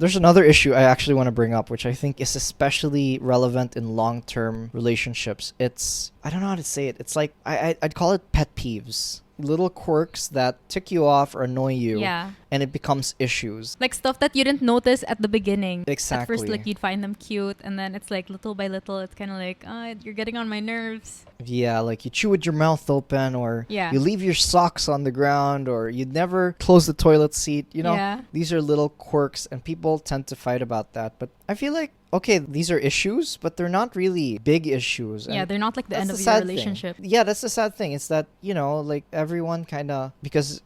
There's another issue I actually want to bring up, which I think is especially relevant in long-term relationships. I don't know how to say it. It's like, I'd call it pet peeves. Little quirks that tick you off or annoy you. Yeah. And it becomes issues. Like stuff that you didn't notice at the beginning. Exactly. At first, like, you'd find them cute, and then it's like little by little, it's kind of like, you're getting on my nerves. Yeah, like you chew with your mouth open, or Yeah. you leave your socks on the ground, or you'd never close the toilet seat. You know, Yeah. these are little quirks, and people tend to fight about that. But I feel like, okay, these are issues, but they're not really big issues. Yeah, And they're not like the that's end the of your sad relationship. thing. Yeah, that's the sad thing. It's that, like everyone kind of, because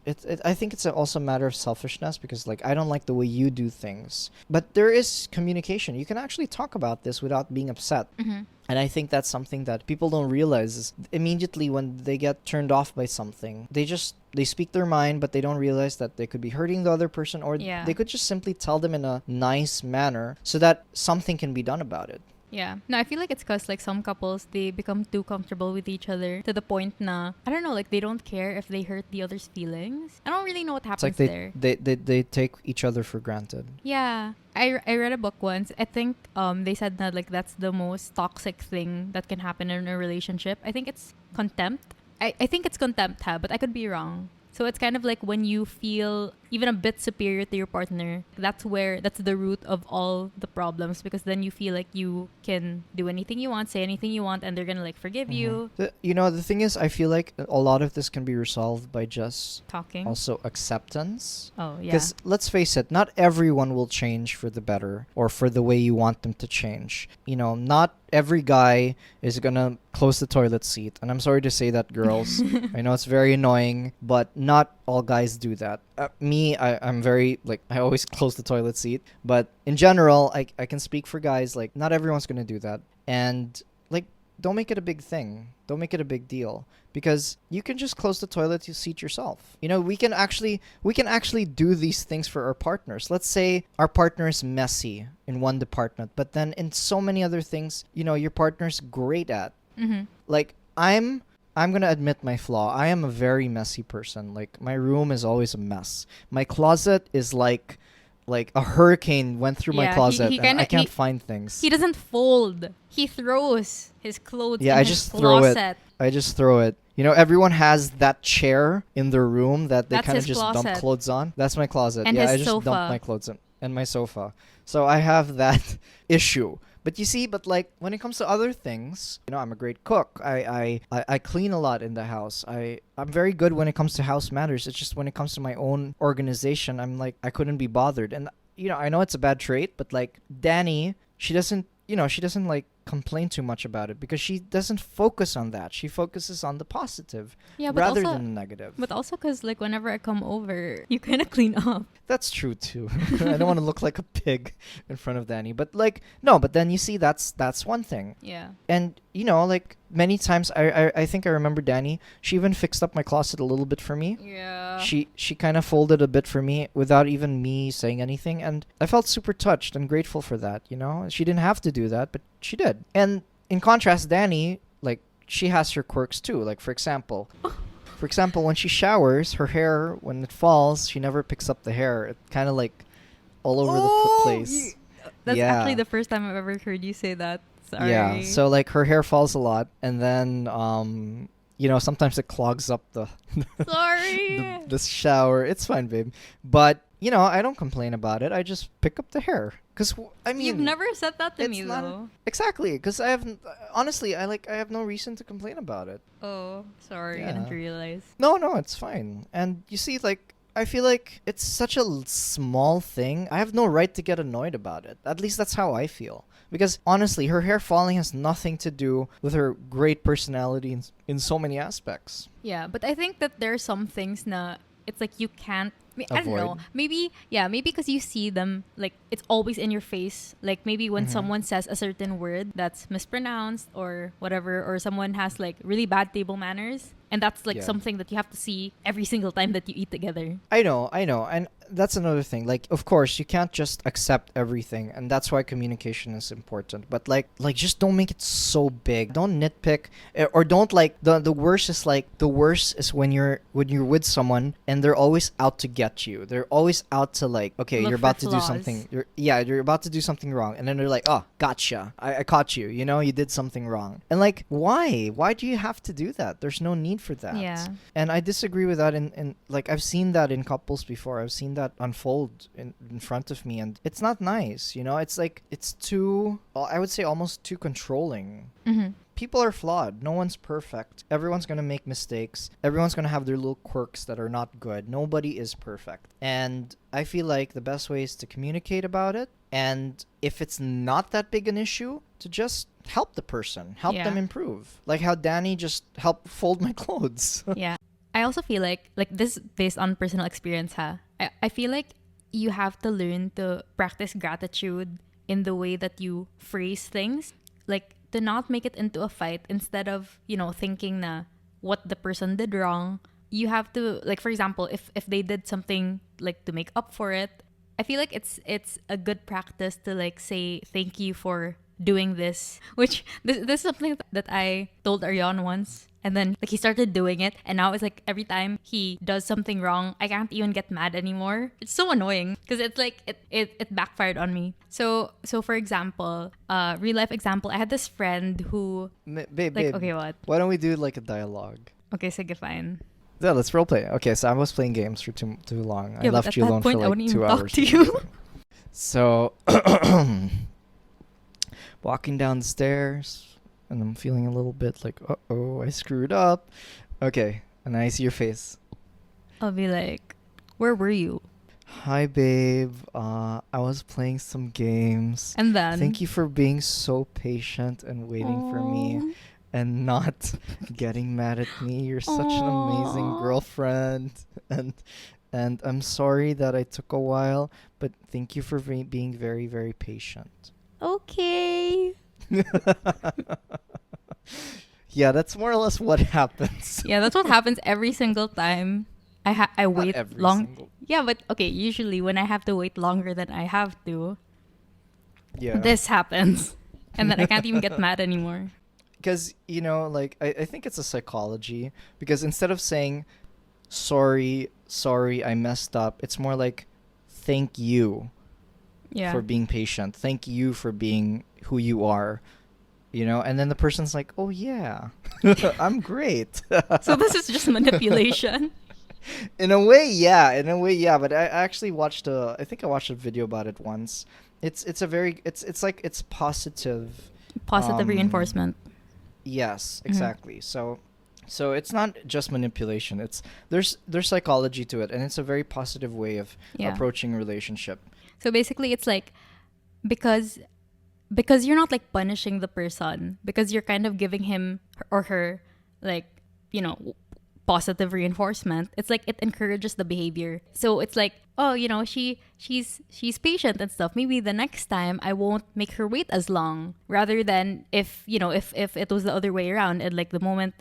I think it's also a matter of selfishness, because like I don't like the way you do things. But there is communication. You can actually talk about this without being upset. Mm-hmm. And I think that's something that people don't realize is immediately when they get turned off by something, they speak their mind, but they don't realize that they could be hurting the other person, or Yeah. they could just simply tell them in a nice manner so that something can be done about it. Yeah. No, I feel like it's because like some couples, they become too comfortable with each other to the point na, I don't know, like they don't care if they hurt the other's feelings. I don't really know what It's happens like there. they take each other for granted. Yeah. I read a book once. I think they said that like that's the most toxic thing that can happen in a relationship. I think it's contempt. I think it's contempt, but I could be wrong. So it's kind of like when you feel even a bit superior to your partner, that's the root of all the problems, because then you feel like you can do anything you want, say anything you want, and they're gonna like forgive you. The thing is, I feel like a lot of this can be resolved by just Talking. also acceptance. Oh, yeah. Because let's face it, not everyone will change for the better or for the way you want them to change. Not every guy is gonna close the toilet seat. And I'm sorry to say that, girls. I know it's very annoying, but not all guys do that. I'm very, like, I always close the toilet seat. But in general, I can speak for guys, like, not everyone's gonna do that. And, like, don't make it a big thing. Don't make it a big deal. Because you can just close the toilet seat yourself. We can actually do these things for our partners. Let's say our partner is messy in one department, but then in so many other things, your partner's great at. Mm-hmm. Like, I'm gonna admit my flaw. I am a very messy person. Like, my room is always a mess. My closet is like a hurricane went through my closet, and I can't find things. He doesn't fold. He throws his clothes in I his just throw it. closet. I just throw it. Everyone has that chair in their room that they That's kind of his just dump closet. clothes on. That's my closet. And I his just sofa. dump my clothes in. And my sofa. So I have that issue. But you see, like, when it comes to other things, I'm a great cook. I clean a lot in the house. I'm very good when it comes to house matters. It's just when it comes to my own organization, I'm like, I couldn't be bothered. And, I know it's a bad trait, but like DANI, she doesn't like complain too much about it because she doesn't focus on that. She focuses on the positive rather than the negative. But also because like whenever I come over, you kind of clean up. That's true too. I don't want to look like a pig in front of DANI, but like no. But then you see, that's one thing. Yeah. And like many times, I think I remember DANI. She even fixed up my closet a little bit for me. Yeah. She kind of folded a bit for me without even me saying anything, and I felt super touched and grateful for that. She didn't have to do that, but she did. And in contrast, DANI, like, she has her quirks too. Like, for example, when she showers, her hair, when it falls, she never picks up the hair. It kind of like all over the place. That's Yeah. actually the first time I've ever heard you say that. Sorry. Yeah. So like her hair falls a lot, and then sometimes it clogs up the Sorry. the shower. It's fine, babe. But I don't complain about it. I just pick up the hair. Because, I mean... You've never said that to it's me, not- though. Exactly. Because I have... Honestly, I have no reason to complain about it. Oh, sorry. I Yeah. didn't realize. No, it's fine. And you see, like, I feel like it's such a small thing. I have no right to get annoyed about it. At least that's how I feel. Because, honestly, her hair falling has nothing to do with her great personality in so many aspects. Yeah, but I think that there are some things na it's like you can't... I don't know. Avoid. Maybe because you see them, like, it's always in your face. Like, maybe when someone says a certain word that's mispronounced or whatever, or someone has, like, really bad table manners, And that's like Yeah. something that you have to see every single time that you eat together. I know. And that's another thing. Like, of course, you can't just accept everything, and that's why communication is important. But like just don't make it so big. Don't nitpick, or don't like the worst is like the worst is when you're with someone and they're always out to get you. They're always out to like, okay, Look you're for about to do flaws. something. You're about to do something wrong, and then they're like, oh, gotcha. I caught you. You know, you did something wrong. And like, why? Why do you have to do that? There's no need for that. Yeah. And I disagree with that in like I've seen that in couples before. I've seen that unfold in front of me, and it's not nice, you know? It's like it's too, well, I would say almost too controlling. Mm-hmm. People are flawed. No one's perfect. Everyone's going to make mistakes. Everyone's going to have their little quirks that are not good. Nobody is perfect. And I feel like the best way is to communicate about it, and if it's not that big an issue, to just help the person, help Yeah. them improve. Like how Danny just helped fold my clothes. Yeah. I also feel like this based on personal experience, I feel like you have to learn to practice gratitude in the way that you phrase things. Like to not make it into a fight instead of, thinking na what the person did wrong. You have to, like, for example, if they did something like to make up for it, I feel like it's a good practice to like say thank you for doing this, which this is something that I told Arion once, and then like he started doing it, and now it's like every time he does something wrong, I can't even get mad anymore. It's so annoying because it's like it backfired on me. So for example, real life example, I had this friend who Babe, okay, what? why don't we do like a dialogue? Okay, sige, fine. Yeah, let's roleplay. Okay, so I was playing games for too long. I Yeah, but left at you that alone point, for I like wouldn't 2 even talk hours. to you. So, walking down the stairs, and I'm feeling a little bit like, uh-oh, I screwed up. Okay, and I see your face. I'll be like, where were you? Hi, babe. I was playing some games. And then Thank you for being so patient and waiting for me and not getting mad at me. You're such an amazing Aw. girlfriend. And I'm sorry that I took a while, but thank you for being very, very patient. Okay. Yeah, that's more or less what happens. Yeah, that's what happens every single time. I Not wait every long. single- Yeah, but okay, usually when I have to wait longer than I have to, Yeah. this happens. And then I can't even get mad anymore. Because, like, I think it's a psychology. Because instead of saying, sorry, I messed up, it's more like, thank you Yeah. for being patient. Thank you for being who you are. And then the person's like, oh, yeah, I'm great. So this is just manipulation. In a way, yeah. But I actually watched I think I watched a video about it once. It's like it's positive. Positive reinforcement. Yes, Mhm. exactly. So it's not just manipulation. There's psychology to it, and it's a very positive way of Yeah. approaching a relationship. So basically it's like because you're not like punishing the person, because you're kind of giving him or her like, positive reinforcement. It's like it encourages the behavior. So it's like, oh, she's patient and stuff. Maybe the next time I won't make her wait as long. Rather than if it was the other way around, and like the moment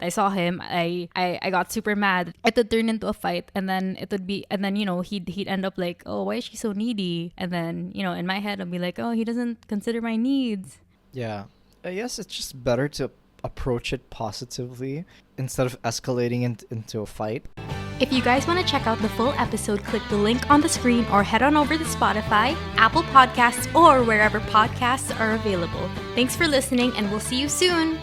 I saw him, I got super mad. It would turn into a fight, and then he'd end up like, oh, why is she so needy? And then in my head I'd be like, oh, he doesn't consider my needs. Yeah. I guess it's just better to approach it positively instead of escalating into a fight. If you guys want to check out the full episode, click the link on the screen or head on over to Spotify, Apple Podcasts, or wherever podcasts are available. Thanks for listening, and we'll see you soon.